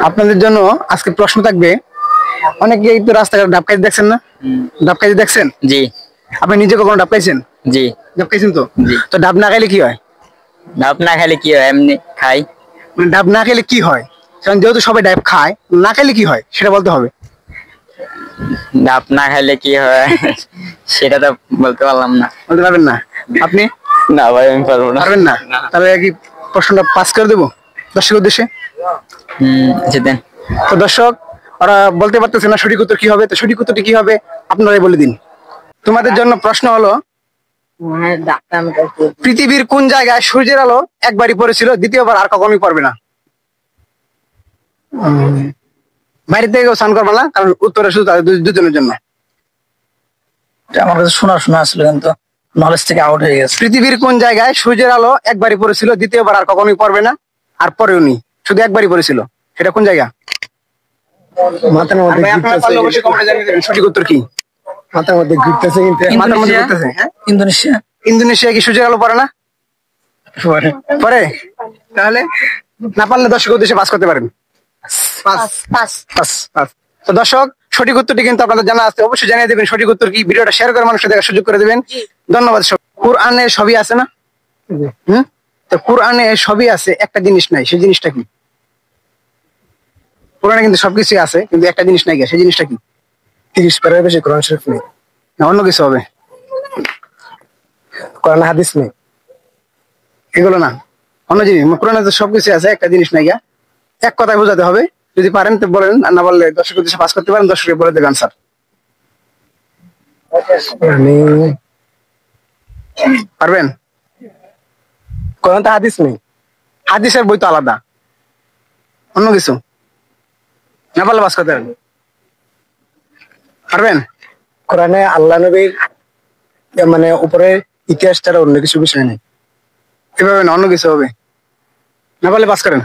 আপনাদের জন্য আজকে প্রশ্ন থাকবে, অনেকেই তো রাস্তাঘাট ডাব খাইতে দেখছেন না? ডাব খাইতে দেখছেন? জি। আপনি নিজে কখনো ডাব খাইছেন? জি। ডাব খাইছেন তো? জি। তো ডাব না খাইলে কি হয়? ডাব না খাইলে কি হয়? এমনি খাই। মানে ডাব না খেলে কি হয়, কারণ যেহেতু সবাই ডাব খায়, না খাইলে কি হয় সেটা বলতে হবে। ডাব না খাইলে কি হয় সেটা তো বলতে পারলাম না। বলতে পারবেন না আপনি? না ভাই, আমি পারবো না। পারবেন না? তাহলে কি প্রশ্নটা পাস করে দেবো দর্শকের উদ্দেশ্যে? যেতেন। তো দর্শক, ওরা বলতে পারতেছে না সঠিক উত্তর কি হবে, তো সঠিক উত্তরটি কি হবে আপনারাই বলে দিন। তোমাদের জন্য প্রশ্ন হলো, পৃথিবীর কোন জায়গায় সূর্যের আলো একবারই পড়েছিল, দ্বিতীয়বার আর কখনোই পড়বে না? বাইরে থেকে কেউ স্নান করবে না, কারণ উত্তরে শুধু তাদের দুজনের জন্য। আমার কাছে শোনা শোনা আসলে, কিন্তু নলেজ থেকে আউট হয়ে গেছে। পৃথিবীর কোন জায়গায় সূর্যের আলো একবারই পড়েছিল, দ্বিতীয়বার আর কখনোই পড়বে না, আর পরেও নি, শুধু একবারই পড়েছিল, সেটা কোন জায়গা? মাথার মধ্যে সঠিক উত্তর কি? মাথার মধ্যে ঘুরতেছে, কিন্তু মাথার মধ্যে ঘুরতেছে। হ্যাঁ, ইন্দোনেশিয়া। ইন্দোনেশিয়া কি সূর্যের আলো পড়ে না? পরে? তাহলে না পারলে দর্শক উদ্দেশ্যে পাস করতে পারেন। তো দর্শক, সঠিক উত্তরটি কিন্তু আপনাদের জানা আছে, অবশ্যই জানিয়ে দেবেন সঠিক উত্তর কি। ভিডিওটা শেয়ার করে মানুষের দেখার সুযোগ করে দেবেন। ধন্যবাদ। কোরআনে সবই আছে না? তো কোরআনে সবই আছে, একটা জিনিস নাই, সেই জিনিসটা কি? কোরআনে কিন্তু সবকিছু আছে, কিন্তু একটা জিনিস নাই, সেই জিনিসটা কি? 30 পারার বেশি কোরআন শরীফ নেই। না, অন্য কিছু হবে। কোরআন হাদিস নেই, এগুলো না, অন্য জিনিস। কোরআনে তো সবকিছু আছে, একটা জিনিস নাই। এক কথায় বোঝাতে হবে, যদি পারেন তো বলেন, আর না বললে দর্শকের উদ্দেশ্যে পাস করতে পারেন, দর্শকের বলে দেবেন আনসার। পারবেন? কোরআন তো হাদিস নেই। হাদিসের বই তো আলাদা, অন্য কিছু। না পারলে পাস করতে পারেন। পারবেন? কোরআনে আল্লাহ নবীর মানে উপরে ইতিহাস ছাড়া অন্য কিছু বিষয় নেই। এভাবে না, অন্য কিছু হবে। না পারলে পাস করেন।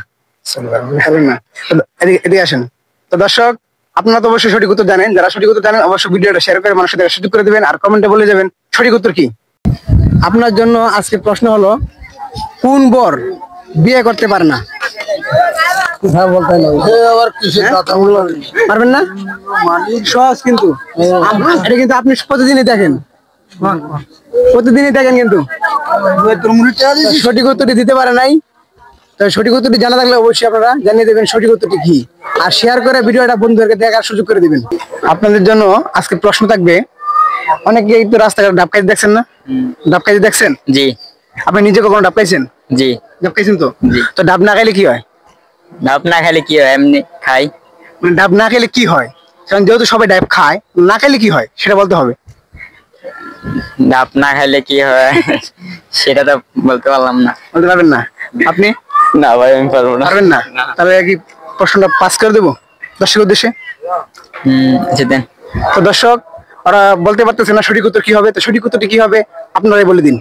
না, এদিকে আসেন। তো দর্শক, আপনারা তো অবশ্যই সঠিক উত্তর জানেন। যারা সঠিক উত্তর জানেন, অবশ্যই ভিডিওটা শেয়ার করে মানুষের দেখার সুযোগ করে দিবেন, আর কমেন্টে বলে যাবেন সঠিক উত্তর কি। আপনার জন্য আজকে প্রশ্ন হলো, কোন বর বিয়ে করতে পারে না? পারবেন না? সহজ কিন্তু, এটা কিন্তু আপনি প্রতিদিনই দেখেন, প্রতিদিনই দেখেন, কিন্তু সঠিক উত্তরটি দিতে পারে নাই। তো সঠিক উত্তরটি জানা থাকলে অবশ্যই আপনারা জানিয়ে দেবেন সঠিক উত্তরটি কি, আর শেয়ার করে ভিডিওটা বন্ধুদেরকে দেখার সুযোগ করে দিবেন। আপনাদের জন্য আজকে প্রশ্ন থাকবে, অনেকেই তো রাস্তাঘাট ডাব খাইতে দেখছেন না? ডাব খাইতে দেখছেন? জি। আপনি নিজে কখনো ডাব খাইছেন? জি। ডাব খাইছেন তো? জি। তো ডাব না খাইলে কি হয়? ডাব না খাইলে কি হয়? এমনি খাই। মানে ডাব না খেলে কি হয়, কারণ যেহেতু সবাই ডাব খায়, না খাইলে কি হয় সেটা বলতে হবে। ডাব না খাইলে কি হয় সেটা তো বলতে পারলাম না। বলতে পারবেন না আপনি? না ভাই, আমি পারবো না। পারবেন না? তাহলে কি প্রশ্নটা পাস করে দেবো দর্শকের উদ্দেশ্যে? যেতেন। তো দর্শক, ওরা বলতে পারতেছে না সঠিক উত্তর কি হবে, তো সঠিক উত্তরটি কি হবে আপনারাই বলে দিন।